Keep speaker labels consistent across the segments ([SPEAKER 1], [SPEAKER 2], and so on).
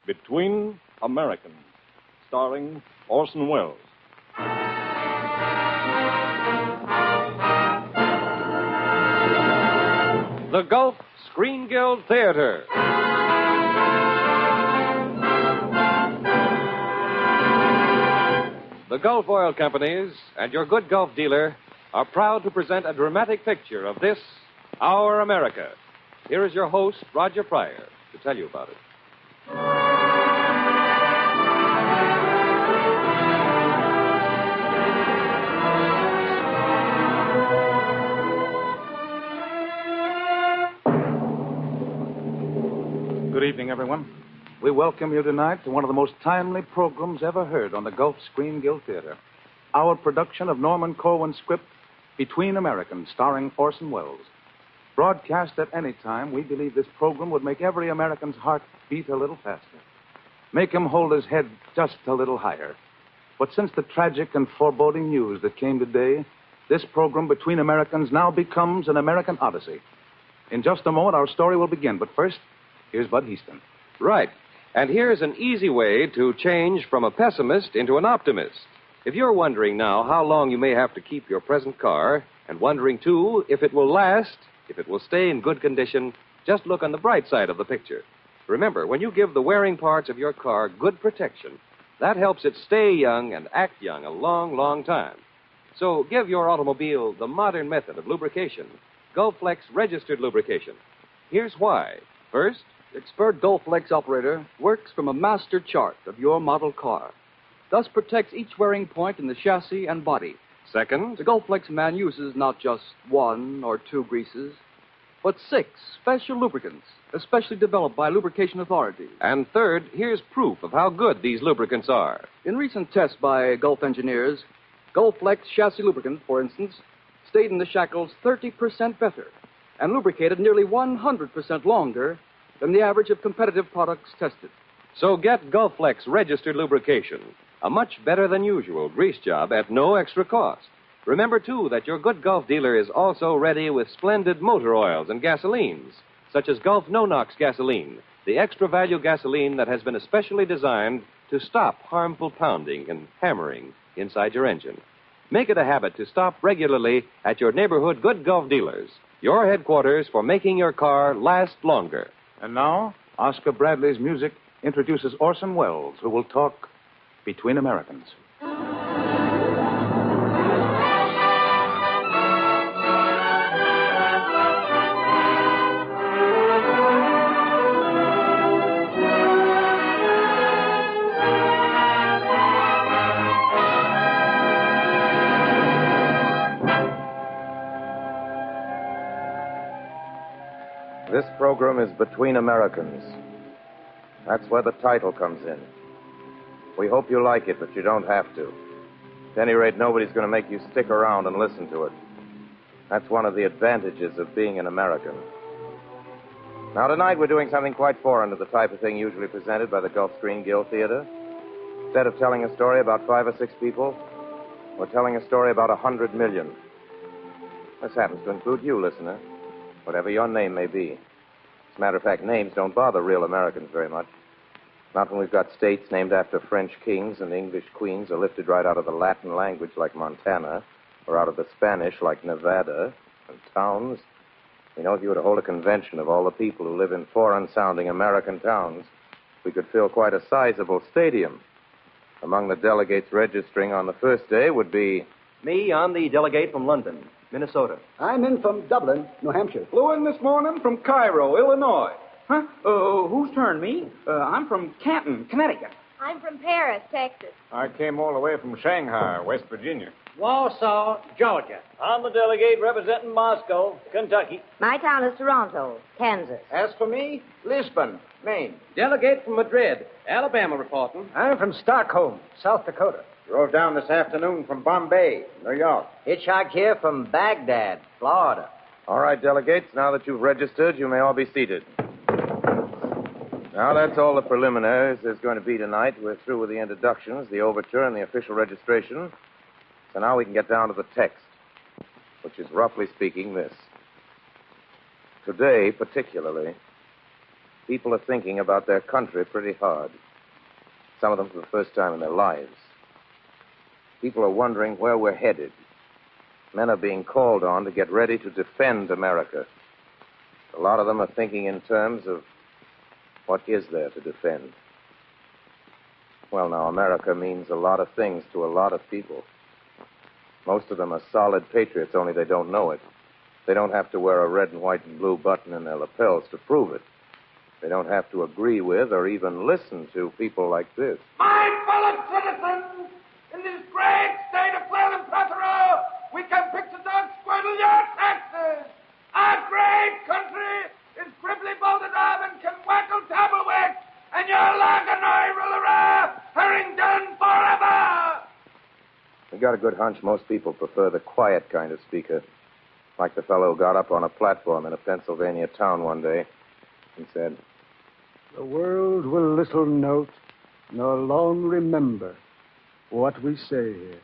[SPEAKER 1] Between Americans, starring Orson Welles. The Gulf Screen Guild Theater. The Gulf Oil Companies and your good Gulf dealer are proud to present a dramatic picture of this, our America. Here is your host, Roger Pryor, to tell you about it.
[SPEAKER 2] Good evening, everyone. We welcome you tonight to one of the most timely programs ever heard on the Gulf Screen Guild Theater. Our production of Norman Corwin's script, Between Americans, starring Orson Welles. Broadcast at any time, we believe this program would make every American's heart beat a little faster. Make him hold his head just a little higher. But since the tragic and foreboding news that came today, this program, Between Americans, now becomes an American odyssey. In just a moment, our story will begin. But first, here's Bud Heaston.
[SPEAKER 3] Right. And here's an easy way to change from a pessimist into an optimist. If you're wondering now how long you may have to keep your present car, and wondering, too, if it will last, if it will stay in good condition, just look on the bright side of the picture. Remember, when you give the wearing parts of your car good protection, that helps it stay young and act young a long, long time. So give your automobile the modern method of lubrication, Gulflex registered lubrication. Here's why. First,
[SPEAKER 4] the expert Gulflex operator works from a master chart of your model car, thus protects each wearing point in the chassis and body.
[SPEAKER 3] Second,
[SPEAKER 4] the Gulflex man uses not just 1 or 2 greases, but 6 special lubricants, especially developed by lubrication authorities.
[SPEAKER 3] And third, here's proof of how good these lubricants are.
[SPEAKER 4] In recent tests by Gulf engineers, Gulflex chassis lubricant, for instance, stayed in the shackles 30% better and lubricated nearly 100% longer than the average of competitive products tested.
[SPEAKER 3] So get Gulflex registered lubrication, a much better than usual grease job at no extra cost. Remember, too, that your good Gulf dealer is also ready with splendid motor oils and gasolines, such as Gulf No-Nox gasoline, the extra value gasoline that has been especially designed to stop harmful pounding and hammering inside your engine. Make it a habit to stop regularly at your neighborhood good Gulf dealers, your headquarters for making your car last longer.
[SPEAKER 2] And now, Oscar Bradley's music introduces Orson Welles, who will talk Between Americans.
[SPEAKER 5] This program is Between Americans. That's where the title comes in. We hope you like it, but you don't have to. At any rate, nobody's going to make you stick around and listen to it. That's one of the advantages of being an American. Now, tonight we're doing something quite foreign to the type of thing usually presented by the Gulf Screen Guild Theater. Instead of telling a story about 5 or 6 people, we're telling a story about 100 million. This happens to include you, listener, whatever your name may be. As a matter of fact, names don't bother real Americans very much. Not when we've got states named after French kings and English queens are lifted right out of the Latin language like Montana, or out of the Spanish like Nevada, and towns. You know, if you were to hold a convention of all the people who live in foreign-sounding American towns, we could fill quite a sizable stadium. Among the delegates registering on the first day would be...
[SPEAKER 6] Me, I'm the delegate from London, Minnesota.
[SPEAKER 7] I'm in from Dublin, New Hampshire.
[SPEAKER 8] Flew in this morning from Cairo, Illinois.
[SPEAKER 9] Huh? Whose turn, me? I'm from Canton, Connecticut.
[SPEAKER 10] I'm from Paris, Texas.
[SPEAKER 8] I came all the way from Shanghai, West Virginia.
[SPEAKER 11] Warsaw, Georgia.
[SPEAKER 12] I'm the delegate representing Moscow, Kentucky.
[SPEAKER 10] My town is Toronto, Kansas.
[SPEAKER 11] As for me, Lisbon, Maine.
[SPEAKER 9] Delegate from Madrid, Alabama reporting.
[SPEAKER 11] I'm from Stockholm, South Dakota.
[SPEAKER 13] Drove down this afternoon from Bombay, New York.
[SPEAKER 14] Hitchhiked here from Baghdad, Florida.
[SPEAKER 5] All right, delegates, now that you've registered, you may all be seated. Now, that's all the preliminaries there's going to be tonight. We're through with the introductions, the overture, and the official registration. So now we can get down to the text, which is, roughly speaking, this. Today, particularly, people are thinking about their country pretty hard. Some of them for the first time in their lives. People are wondering where we're headed. Men are being called on to get ready to defend America. A lot of them are thinking in terms of what is there to defend. Well, now, America means a lot of things to a lot of people. Most of them are solid patriots, only they don't know it. They don't have to wear a red and white and blue button in their lapels to prove it. They don't have to agree with or even listen to people like this.
[SPEAKER 15] My fellow citizens, in this great state of Cleveland plethora, we can picture dog squirtle your taxes. Our great country is cribbly bolted up and can wackle tabblewick, and your Langanoi Rillera, Harrington forever!
[SPEAKER 5] We got a good hunch most people prefer the quiet kind of speaker. Like the fellow who got up on a platform in a Pennsylvania town one day and said,
[SPEAKER 16] "The world will little note, nor long remember what we say here."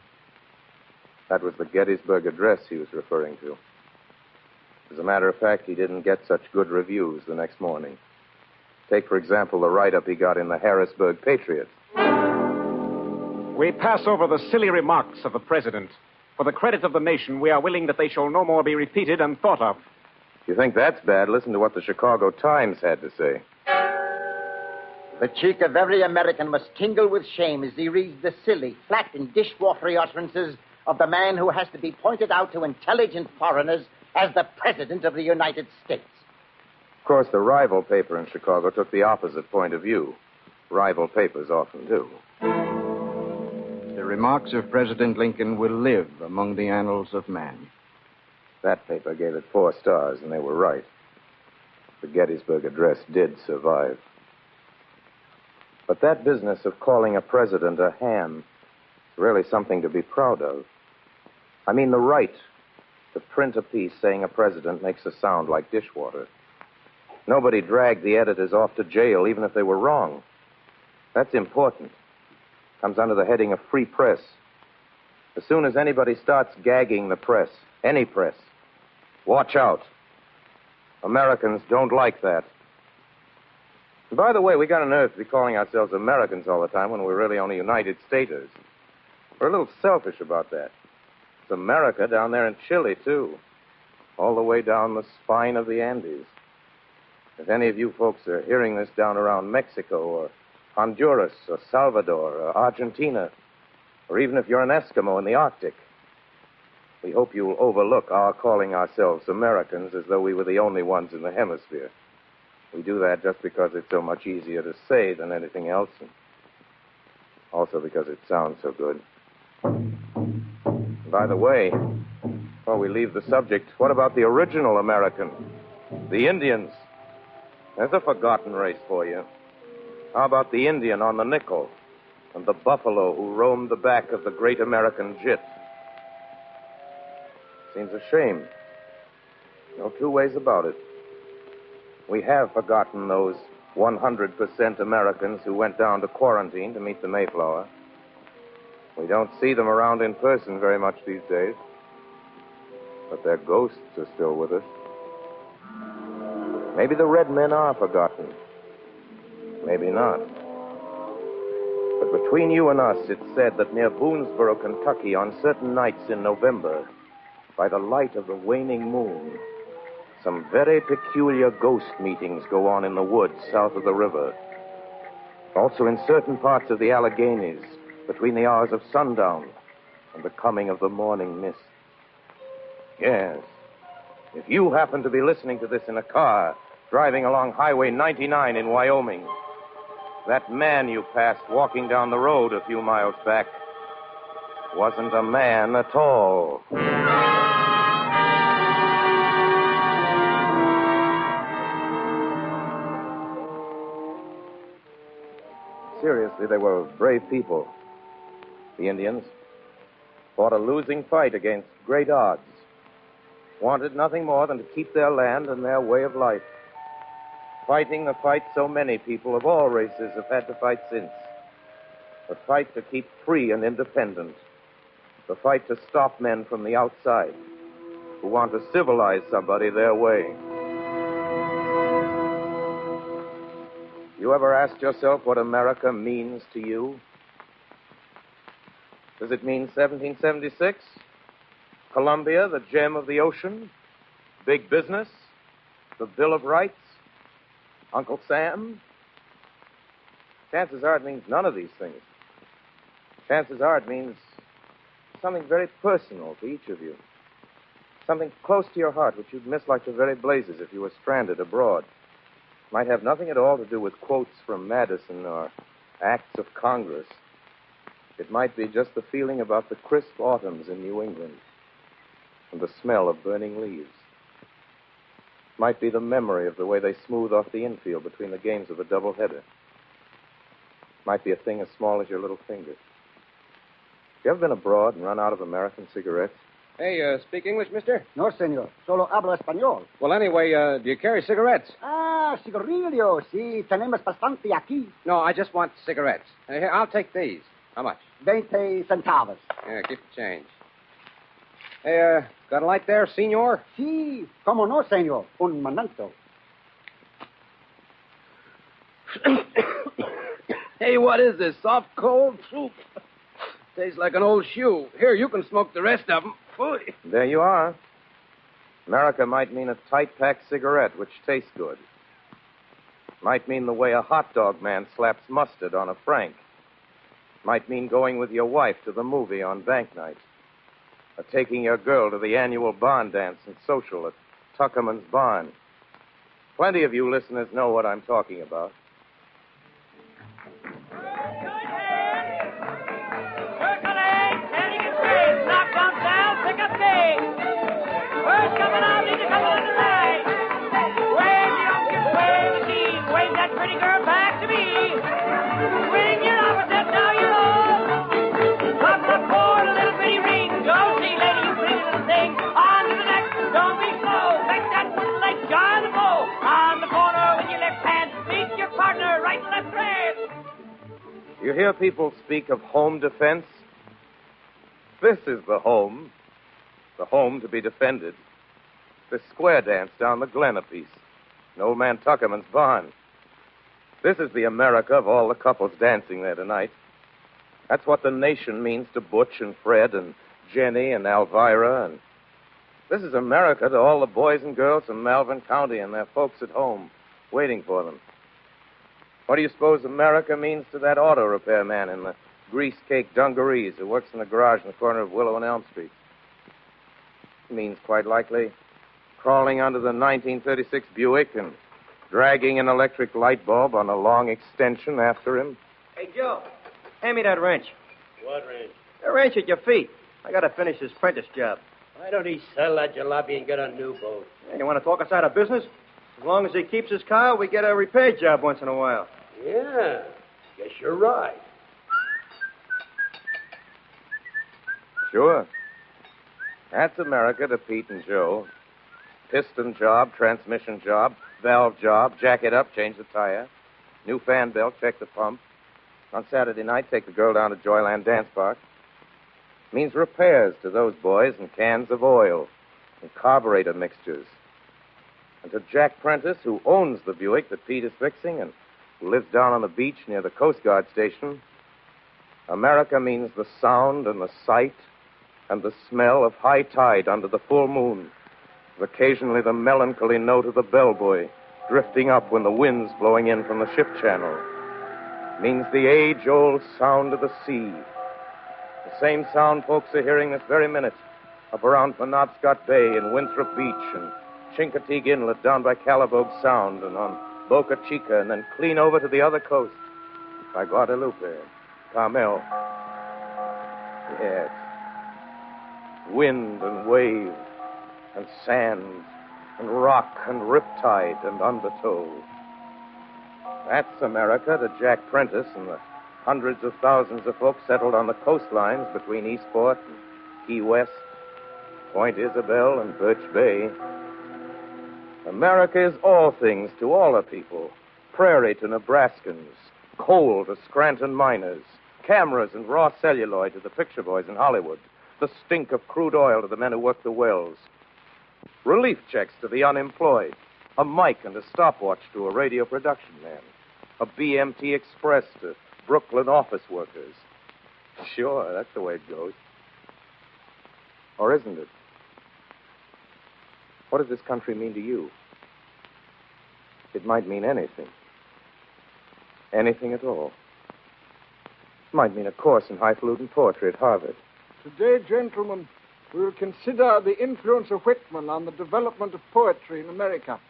[SPEAKER 5] That was the Gettysburg Address he was referring to. As a matter of fact, he didn't get such good reviews the next morning. Take, for example, the write-up he got in the Harrisburg Patriot.
[SPEAKER 8] We pass over the silly remarks of the president. For the credit of the nation, we are willing that they shall no more be repeated and thought of.
[SPEAKER 5] If you think that's bad, listen to what the Chicago Times had to say.
[SPEAKER 14] The cheek of every American must tingle with shame as he reads the silly, flat, and dishwatery utterances of the man who has to be pointed out to intelligent foreigners as the President of the United States.
[SPEAKER 5] Of course, the rival paper in Chicago took the opposite point of view. Rival papers often do.
[SPEAKER 17] The remarks of President Lincoln will live among the annals of man.
[SPEAKER 5] That paper gave it 4 stars, and they were right. The Gettysburg Address did survive. But that business of calling a president a ham is really something to be proud of. I mean, the right to print a piece saying a president makes a sound like dishwater. Nobody dragged the editors off to jail, even if they were wrong. That's important. Comes under the heading of free press. As soon as anybody starts gagging the press, any press, watch out. Americans don't like that. And by the way, we got a nerve to be calling ourselves Americans all the time when we're really only United Staters. We're a little selfish about that. It's America down there in Chile, too. All the way down the spine of the Andes. If any of you folks are hearing this down around Mexico or Honduras or Salvador or Argentina, or even if you're an Eskimo in the Arctic, we hope you'll overlook our calling ourselves Americans as though we were the only ones in the hemisphere. We do that just because it's so much easier to say than anything else, and also because it sounds so good. And by the way, before we leave the subject, what about the original American? The Indians? There's a forgotten race for you. How about the Indian on the nickel and the buffalo who roamed the back of the great American jit? Seems a shame. No 2 ways about it. We have forgotten those 100% Americans who went down to quarantine to meet the Mayflower. We don't see them around in person very much these days. But their ghosts are still with us. Maybe the red men are forgotten. Maybe not. But between you and us, it's said that near Boonesboro, Kentucky, on certain nights in November, by the light of the waning moon, some very peculiar ghost meetings go on in the woods south of the river. Also in certain parts of the Alleghenies, between the hours of sundown and the coming of the morning mist. Yes. If you happen to be listening to this in a car, driving along Highway 99 in Wyoming, that man you passed walking down the road a few miles back wasn't a man at all. Seriously, they were brave people. The Indians fought a losing fight against great odds. Wanted nothing more than to keep their land and their way of life. Fighting the fight so many people of all races have had to fight since. The fight to keep free and independent. The fight to stop men from the outside who want to civilize somebody their way. You ever asked yourself what America means to you? Does it mean 1776? Columbia, the gem of the ocean? Big business? The Bill of Rights? Uncle Sam? Chances are it means none of these things. Chances are it means something very personal to each of you. Something close to your heart which you'd miss like the very blazes if you were stranded abroad. Might have nothing at all to do with quotes from Madison or acts of Congress. It might be just the feeling about the crisp autumns in New England and the smell of burning leaves. It might be the memory of the way they smooth off the infield between the games of a doubleheader. It might be a thing as small as your little finger. You ever been abroad and run out of American cigarettes?
[SPEAKER 17] Hey, speak English, mister?
[SPEAKER 7] No, senor. Solo hablo español.
[SPEAKER 17] Well, anyway, do you carry cigarettes?
[SPEAKER 7] Ah, cigarrillo. Sí, tenemos bastante aquí.
[SPEAKER 17] No, I just want cigarettes. Here, I'll take these. How much?
[SPEAKER 7] 20 centavos.
[SPEAKER 17] Yeah, keep the change. Hey, got a light there, senor?
[SPEAKER 7] Sí, como no, senor. Un momento.
[SPEAKER 17] Hey, what is this? Soft, cold soup? Tastes like an old shoe. Here, you can smoke the rest of them. Phooey.
[SPEAKER 5] There you are. America might mean a tight-packed cigarette, which tastes good. Might mean the way a hot dog man slaps mustard on a Frank. Might mean going with your wife to the movie on bank night. Or taking your girl to the annual barn dance and social at Tuckerman's Barn. Plenty of you listeners know what I'm talking about. You hear people speak of home defense? This is the home to be defended. The square dance down the Glen a piece, in old man Tuckerman's barn. This is the America of all the couples dancing there tonight. That's what the nation means to Butch and Fred and Jenny and Elvira. And this is America to all the boys and girls from Malvern County and their folks at home waiting for them. What do you suppose America means to that auto repair man in the grease-cake dungarees who works in the garage in the corner of Willow and Elm Street? It means, quite likely, crawling under the 1936 Buick and dragging an electric light bulb on a long extension after him.
[SPEAKER 6] Hey, Joe, hand me that wrench.
[SPEAKER 12] What wrench?
[SPEAKER 6] The wrench at your feet. I got to finish this apprentice job.
[SPEAKER 12] Why don't he sell that jalopy and get a new boat?
[SPEAKER 6] Hey, you want to talk us out of business? As long as he keeps his car, we get a repair job once in a while.
[SPEAKER 12] Yeah, guess you're right.
[SPEAKER 5] Sure. That's America to Pete and Joe. Piston job, transmission job, valve job, jack it up, change the tire. New fan belt, check the pump. On Saturday night, take the girl down to Joyland Dance Park. Means repairs to those boys and cans of oil and carburetor mixtures. And to Jack Prentice, who owns the Buick that Pete is fixing and who lives down on the beach near the Coast Guard station, America means the sound and the sight and the smell of high tide under the full moon, with occasionally the melancholy note of the bellboy drifting up when the wind's blowing in from the ship channel. Means the age-old sound of the sea. The same sound folks are hearing this very minute up around Penobscot Bay and Winthrop Beach and Chincoteague Inlet down by Calabogue Sound and on Boca Chica and then clean over to the other coast by Guadalupe, Carmel. Yes. Wind and wave and sand and rock and riptide and undertow. That's America to Jack Prentice and the hundreds of thousands of folks settled on the coastlines between Eastport and Key West, Point Isabel and Birch Bay. America is all things to all the people. Prairie to Nebraskans, coal to Scranton miners, cameras and raw celluloid to the picture boys in Hollywood, the stink of crude oil to the men who work the wells, relief checks to the unemployed, a mic and a stopwatch to a radio production man, a BMT Express to Brooklyn office workers. Sure, that's the way it goes. Or isn't it? What does this country mean to you? It might mean anything. Anything at all. It might mean a course in highfalutin poetry at Harvard.
[SPEAKER 18] Today, gentlemen, we will consider the influence of Whitman on the development of poetry in America.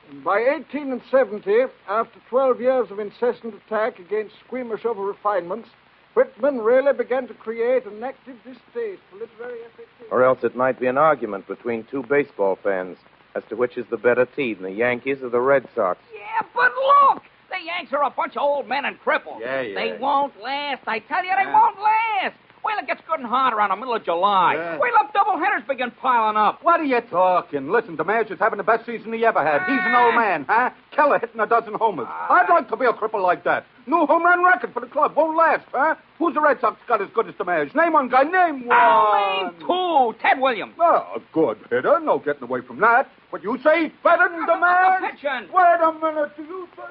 [SPEAKER 18] And by 1870, after 12 years of incessant attack against squeamish over-refinements, Whitman really began to create an active distaste for literary affectation.
[SPEAKER 5] Or else it might be an argument between two baseball fans as to which is the better team, the Yankees or the Red Sox.
[SPEAKER 9] Yeah, but look! The Yanks are a bunch of old men and cripples.
[SPEAKER 5] Yeah.
[SPEAKER 9] They won't last. I tell you, they won't last. Well, it gets good and hot around the middle of July.
[SPEAKER 6] Yeah.
[SPEAKER 9] Wait till doubleheaders begin piling up.
[SPEAKER 6] What are you talking? Listen, DeMayo's is having the best season he ever had. He's an old man, huh? Keller hitting a dozen homers. I'd like to be a cripple like that. New home run record for the club. Won't last, huh? Who's the Red Sox got as good as DeMayo's? Name one guy. Name one.
[SPEAKER 9] I'll name two. Ted Williams.
[SPEAKER 6] Oh, a good hitter. No getting away from that. But you say he's better than DeMayo's?
[SPEAKER 9] Pitching.
[SPEAKER 6] Wait a minute. Do you say...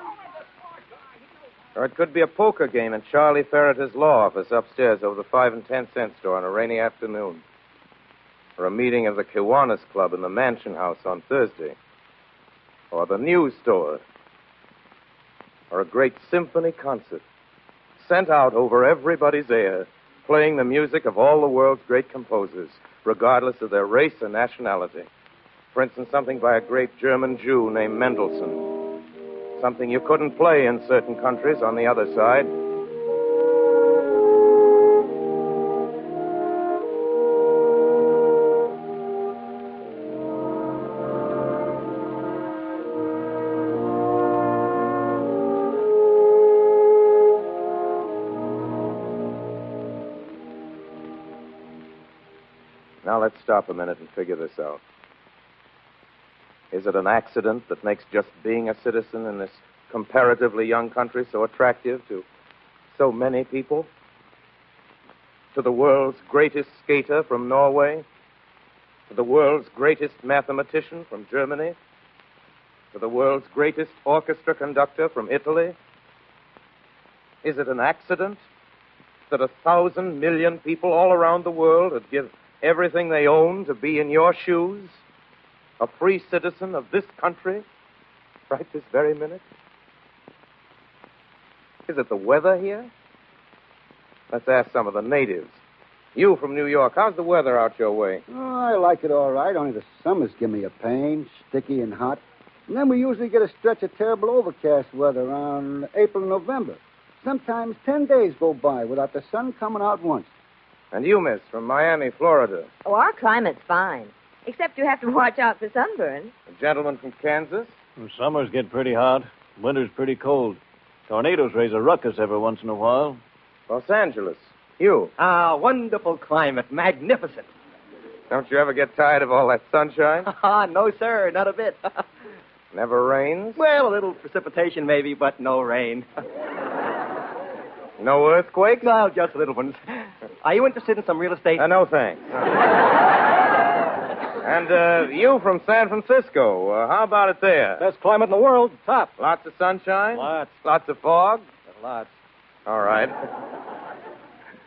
[SPEAKER 5] Or it could be a poker game in Charlie Ferreter's law office upstairs over the 5 and 10 cent store on a rainy afternoon. Or a meeting of the Kiwanis Club in the Mansion House on Thursday. Or the news store. Or a great symphony concert sent out over everybody's air, playing the music of all the world's great composers, regardless of their race or nationality. For instance, something by a great German Jew named Mendelssohn. Something you couldn't play in certain countries on the other side. Now let's stop a minute and figure this out. Is it an accident that makes just being a citizen in this comparatively young country so attractive to so many people? To the world's greatest skater from Norway? To the world's greatest mathematician from Germany? To the world's greatest orchestra conductor from Italy? Is it an accident that 1,000 million people all around the world would give everything they own to be in your shoes? A free citizen of this country, right this very minute? Is it the weather here? Let's ask some of the natives. You from New York, how's the weather out your way?
[SPEAKER 7] Oh, I like it all right, only the summers give me a pain, sticky and hot. And then we usually get a stretch of terrible overcast weather around April and November. Sometimes 10 days go by without the sun coming out once.
[SPEAKER 5] And you, miss, from Miami, Florida.
[SPEAKER 10] Oh, our climate's fine. Except you have to watch out for sunburn.
[SPEAKER 5] A gentleman from Kansas?
[SPEAKER 19] Summers get pretty hot. Winter's pretty cold. Tornadoes raise a ruckus every once in a while.
[SPEAKER 5] Los Angeles. You?
[SPEAKER 20] Ah, wonderful climate. Magnificent.
[SPEAKER 5] Don't you ever get tired of all that sunshine?
[SPEAKER 20] No, sir. Not a bit.
[SPEAKER 5] Never rains?
[SPEAKER 20] Well, a little precipitation maybe, but no rain.
[SPEAKER 5] No earthquakes?
[SPEAKER 20] No, just little ones. Are you interested in some real estate?
[SPEAKER 5] No, thanks. And you from San Francisco, how about it there?
[SPEAKER 19] Best climate in the world, top.
[SPEAKER 5] Lots of sunshine?
[SPEAKER 19] Lots.
[SPEAKER 5] Lots of fog?
[SPEAKER 19] Lots.
[SPEAKER 5] All right.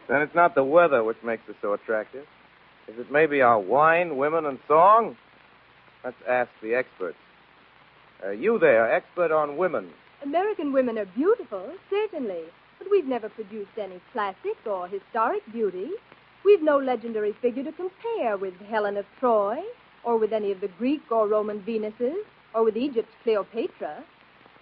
[SPEAKER 5] Then it's not the weather which makes us so attractive. Is it maybe our wine, women, and song? Let's ask the experts. You there, expert on women.
[SPEAKER 21] American women are beautiful, certainly. But we've never produced any classic or historic beauty. We've no legendary figure to compare with Helen of Troy, or with any of the Greek or Roman Venuses, or with Egypt's Cleopatra.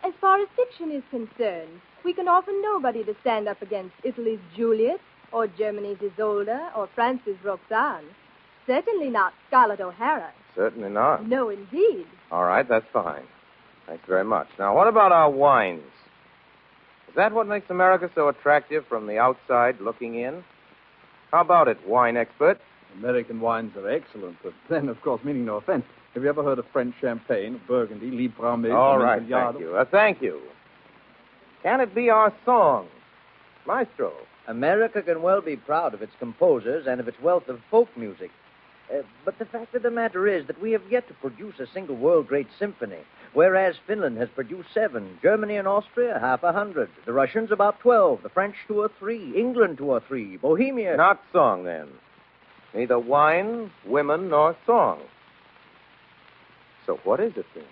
[SPEAKER 21] As far as fiction is concerned, we can offer nobody to stand up against Italy's Juliet, or Germany's Isolde, or France's Roxane. Certainly not Scarlett O'Hara.
[SPEAKER 5] Certainly not.
[SPEAKER 21] No, indeed.
[SPEAKER 5] All right, that's fine. Thanks very much. Now, what about our wines? Is that what makes America so attractive from the outside looking in? How about it, wine expert?
[SPEAKER 4] American wines are excellent, but then, of course, meaning no offense, have you ever heard of French champagne, Burgundy, Liebfraumilch?
[SPEAKER 5] All right, thank you. Thank you. Can it be our song? Maestro.
[SPEAKER 22] America can well be proud of its composers and of its wealth of folk music.
[SPEAKER 1] But the fact of the matter is that we have yet to produce a single world-great symphony, whereas Finland has produced 7, Germany and Austria half 100, the Russians about 12, the French 2 or 3, England 2 or 3, Bohemia...
[SPEAKER 5] Not song, then. Neither wine, women, nor song. So what is it, then?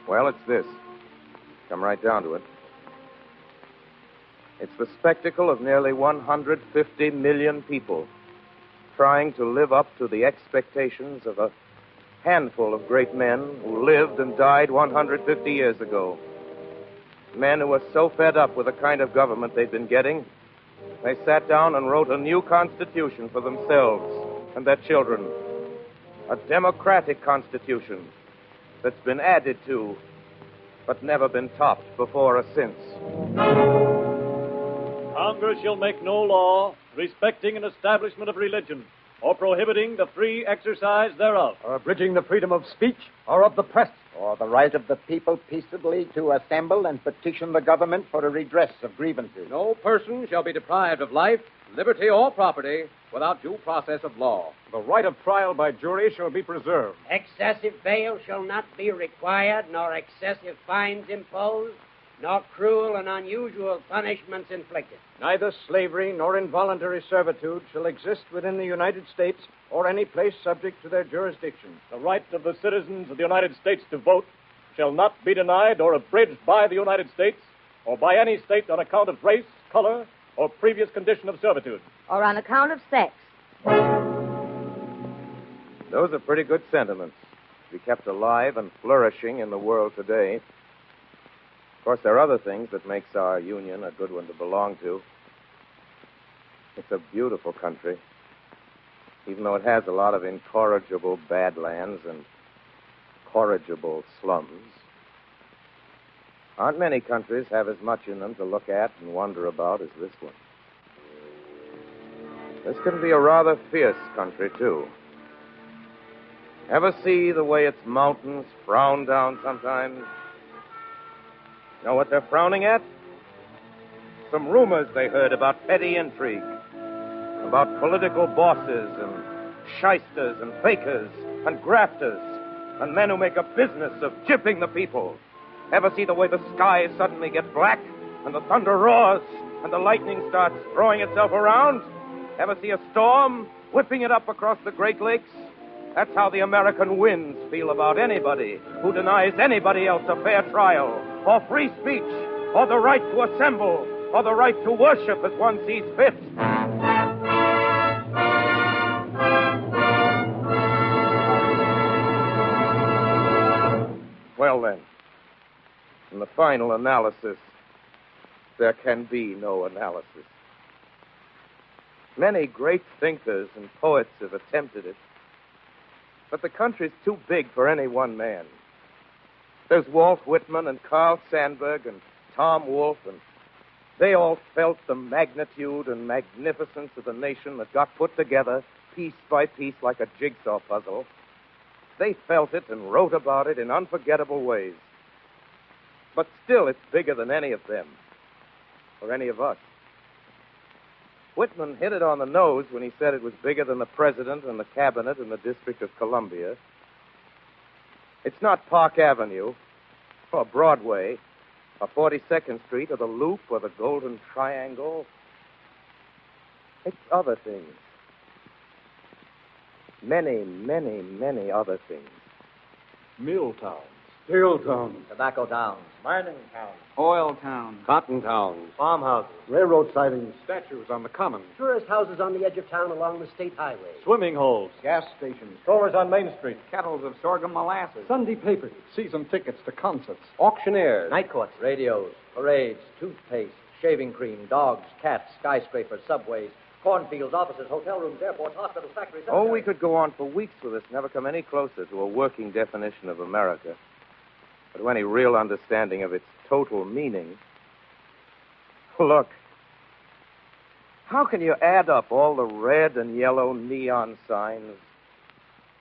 [SPEAKER 5] Well, it's this. Come right down to it. It's the spectacle of nearly 150 million people trying to live up to the expectations of a handful of great men who lived and died 150 years ago. Men who were so fed up with the kind of government they'd been getting, they sat down and wrote a new constitution for themselves and their children. A democratic constitution that's been added to, but never been topped before or since.
[SPEAKER 19] Congress shall make no law respecting an establishment of religion or prohibiting the free exercise thereof.
[SPEAKER 11] Or abridging the freedom of speech or of the press.
[SPEAKER 14] Or the right of the people peaceably to assemble and petition the government for a redress of grievances.
[SPEAKER 4] No person shall be deprived of life, liberty, or property without due process of law.
[SPEAKER 8] The right of trial by jury shall be preserved.
[SPEAKER 11] Excessive bail shall not be required, nor excessive fines imposed, nor cruel and unusual punishments inflicted.
[SPEAKER 18] Neither slavery nor involuntary servitude shall exist within the United States or any place subject to their jurisdiction.
[SPEAKER 19] The right of the citizens of the United States to vote shall not be denied or abridged by the United States or by any state on account of race, color, or previous condition of servitude.
[SPEAKER 10] Or on account of sex.
[SPEAKER 5] Those are pretty good sentiments to be kept alive and flourishing in the world today. Of course, there are other things that makes our union a good one to belong to. It's a beautiful country, even though it has a lot of incorrigible badlands and corrigible slums. Aren't many countries have as much in them to look at and wonder about as this one. This can be a rather fierce country, too. Ever see the way its mountains frown down sometimes? Know what they're frowning at? Some rumors they heard about petty intrigue, about political bosses and shysters and fakers and grafters and men who make a business of gypping the people. Ever see the way the sky suddenly gets black and the thunder roars and the lightning starts throwing itself around? Ever see a storm whipping it up across the Great Lakes? That's how the American winds feel about anybody who denies anybody else a fair trial, or free speech, or the right to assemble, or the right to worship as one sees fit. Well, then, in the final analysis, there can be no analysis. Many great thinkers and poets have attempted it, but the country's too big for any one man. There's Walt Whitman and Carl Sandburg and Tom Wolfe, and they all felt the magnitude and magnificence of the nation that got put together piece by piece like a jigsaw puzzle. They felt it and wrote about it in unforgettable ways. But still, it's bigger than any of them, or any of us. Whitman hit it on the nose when he said it was bigger than the president and the cabinet and the District of Columbia. It's not Park Avenue, or Broadway, or 42nd Street, or the Loop, or the Golden Triangle. It's other things. Many, many, many other things.
[SPEAKER 18] Mill towns.
[SPEAKER 11] Steel towns.
[SPEAKER 20] Tobacco towns.
[SPEAKER 11] Mining towns.
[SPEAKER 4] Oil towns.
[SPEAKER 8] Cotton towns.
[SPEAKER 20] Farmhouses.
[SPEAKER 11] Railroad sidings.
[SPEAKER 8] Statues on the common.
[SPEAKER 11] Tourist houses on the edge of town along the state highway.
[SPEAKER 19] Swimming holes.
[SPEAKER 18] Gas stations.
[SPEAKER 11] Stores on Main Street.
[SPEAKER 4] Kettles of sorghum molasses.
[SPEAKER 18] Sunday papers. Season tickets to concerts.
[SPEAKER 4] Auctioneers.
[SPEAKER 20] Night courts.
[SPEAKER 1] Radios, parades, toothpaste, shaving cream, dogs, cats, skyscrapers, subways, cornfields, offices, hotel rooms, airports, hospitals, factories...
[SPEAKER 5] Oh, we could go on for weeks with this, never come any closer to a working definition of America, or to any real understanding of its total meaning. Look, how can you add up all the red and yellow neon signs,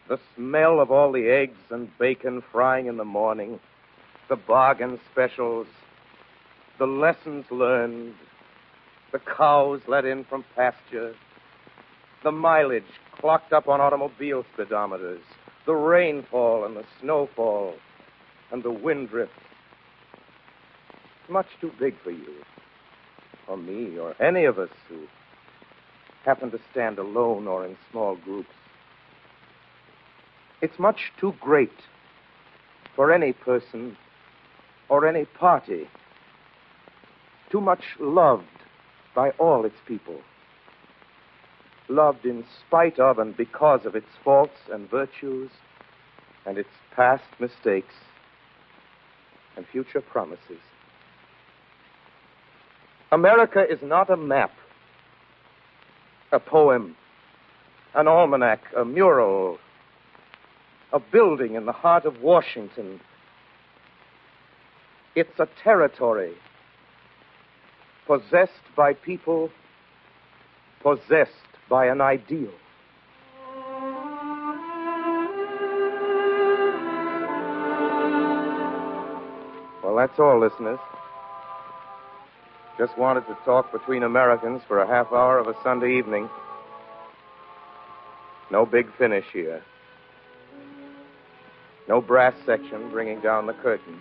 [SPEAKER 5] the smell of all the eggs and bacon frying in the morning, the bargain specials, the lessons learned, the cows let in from pasture, the mileage clocked up on automobile speedometers, the rainfall and the snowfall, and the wind drift. It's much too big for you, or me, or any of us who happen to stand alone or in small groups. It's much too great for any person or any party. Too much loved by all its people. Loved in spite of and because of its faults and virtues and its past mistakes and future promises. America is not a map, a poem, an almanac, a mural, a building in the heart of Washington. It's a territory possessed by people, possessed by an ideal. Well, that's all, listeners. Just wanted to talk between Americans for a half hour of a Sunday evening. No big finish here. No brass section bringing down the curtain.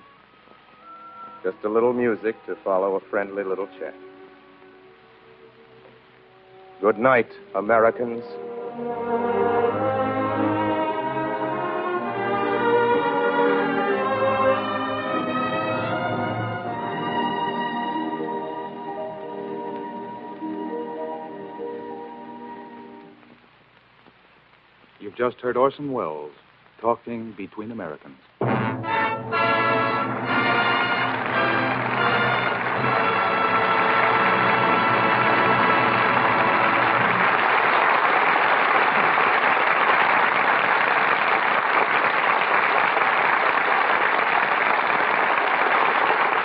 [SPEAKER 5] Just a little music to follow a friendly little chat. Good night, Americans.
[SPEAKER 2] You've just heard Orson Welles talking between Americans.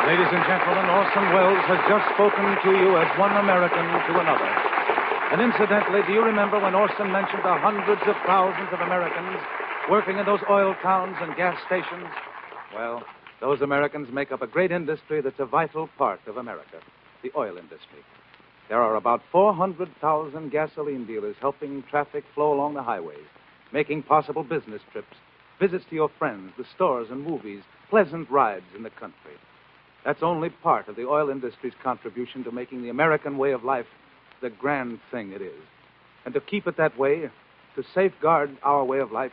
[SPEAKER 2] Ladies and gentlemen, Orson Welles has just spoken to you as one American to another. And incidentally, do you remember when Orson mentioned the hundreds of thousands of Americans working in those oil towns and gas stations? Well, those Americans make up a great industry that's a vital part of America, the oil industry. There are about 400,000 gasoline dealers helping traffic flow along the highways, making possible business trips, visits to your friends, the stores and movies, pleasant rides in the country. That's only part of the oil industry's contribution to making the American way of life the grand thing it is. And to keep it that way, to safeguard our way of life,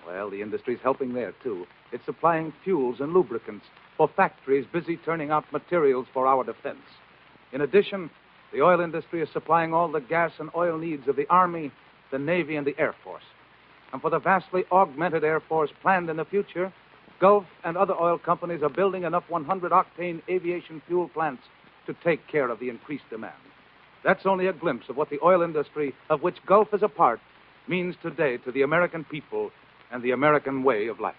[SPEAKER 2] well, the industry's helping there, too. It's supplying fuels and lubricants for factories busy turning out materials for our defense. In addition, the oil industry is supplying all the gas and oil needs of the Army, the Navy, and the Air Force. And for the vastly augmented Air Force planned in the future, Gulf and other oil companies are building enough 100-octane aviation fuel plants to take care of the increased demand. That's only a glimpse of what the oil industry, of which Gulf is a part, means today to the American people and the American way of life.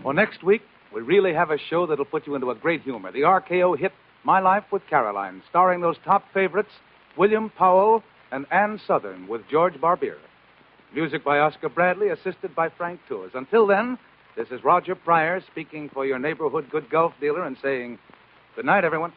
[SPEAKER 2] Well, next week, we really have a show that'll put you into a great humor. The RKO hit My Life with Caroline, starring those top favorites, William Powell and Ann Sothern, with George Barbier. Music by Oscar Bradley, assisted by Frank Tours. Until then, this is Roger Pryor speaking for your neighborhood good Gulf dealer and saying, good night, everyone.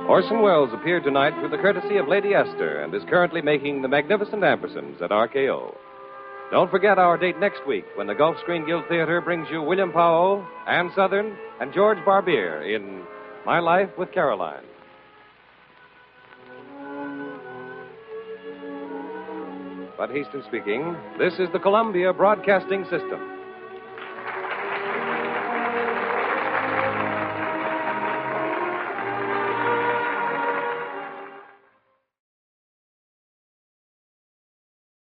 [SPEAKER 3] Orson Welles appeared tonight through the courtesy of Lady Esther and is currently making the magnificent ampersands at RKO. Don't forget our date next week when the Gulf Screen Guild Theater brings you William Powell, Ann Sothern, and George Barbier in My Life with Caroline. Bud Hastings speaking. This is the Columbia Broadcasting System.